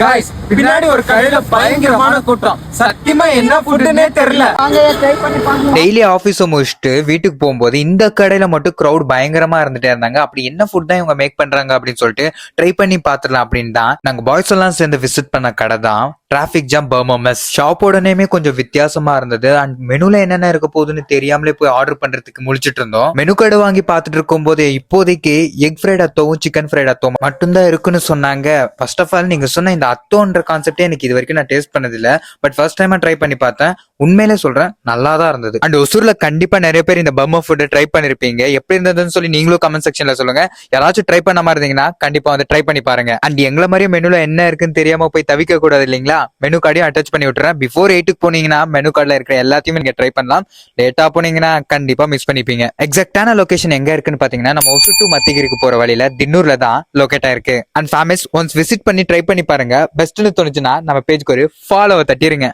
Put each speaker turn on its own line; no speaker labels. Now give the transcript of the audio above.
Guys பின்னாடி ஒரு கடையில பயங்கரமான கூட்டம். சத்தியமா என்ன ஃபுட்னே தெரியல.
டெய்லி ஆபீஸ் முடிச்சுட்டு வீட்டுக்கு போகும்போது இந்த கடையில மட்டும் கிரௌட் பயங்கரமா இருந்துட்டே இருந்தாங்க. அப்படி என்ன ஃபுட் தான் இவங்க மேக் பண்றாங்க அப்படின்னு சொல்லிட்டு ட்ரை பண்ணி பாத்துடலாம் அப்படின்னு தான் நாங்க பாய்ஸ் எல்லாம் சேர்ந்து விசிட் பண்ண கடை தான் டிராபிக் ஜாம் பர்மா மெஸ். ஷாப்போட நேமே கொஞ்சம் வித்தியாசமா இருந்தது. அண்ட் மெனுல என்னென்ன இருக்க போகுதுன்னு தெரியாமலே போய் ஆர்டர் பண்றதுக்கு முழிச்சிட்டு இருந்தோம். மெனு கார்டு வாங்கி பார்த்துட்டு இருக்கும் போது இப்போதைக்கு எக் ஃப்ரைட் அத்தோவும் சிக்கன் ஃப்ரைட் அத்தோவும் மட்டும்தான் இருக்குன்னு சொன்னாங்க. ஃபர்ஸ்ட் ஆஃப் ஆல் நீங்க சொன்ன இந்த அத்தோன்ற கான்செப்டே எனக்கு இது வரைக்கும் நான் டேஸ்ட் பண்ணது இல்ல. பட் ஃபர்ஸ்ட் டைமா ட்ரை பண்ணி பார்த்தேன். உண்மையிலே சொல்றேன் நல்லா தான் இருந்தது. அண்ட் ஒசூர்ல கண்டிப்பா நிறைய பேர் இந்த பர்மா ஃபுட் ட்ரை பண்ணிருப்பீங்க. எப்படி இருந்ததுன்னு சொல்லி நீங்களும் கமெண்ட் செக்ஷன்ல சொல்லுங்க. யாராச்சும் ட்ரை பண்ண மாதிரி இருந்தீங்கன்னா கண்டிப்பா வந்து ட்ரை பண்ணி பாருங்க. அண்ட் எங்களை மாதிரியே மெனுல என்ன இருக்குன்னு தெரியாம போய் தவிக்க கூடாது இல்லைங்களா? மெனு கார்டையும் அட்டாச் பண்ணி விட்டுறேன். பிஃபோர் 8க்கு போனீங்கன்னா மெனு கார்டில் இருக்கிற எல்லாத்தையுமே நீங்க ட்ரை பண்ணலாம். லேட்டா போனீங்கன்னா கண்டிப்பா மிஸ் பண்ணிப்பீங்க. எக்ஸாக்டான லொகேஷன் எங்க இருக்குன்னு பாத்தீங்கன்னா நம்ம ஒசூர் டு மத்திகிரிக்கு போற வழியில தின்னூர்ல தான் லொகேட் ஆயிருக்கு. அண்ட் ஃபேமஸ் ஒன்ஸ் விசிட் பண்ணி ட்ரை பண்ணி பாருங்க. பெஸ்ட்னு தோணுச்சுன்னா நம்ம பேஜ்க்கு ஒரு ஃபாலோவை தட்டிருங்க.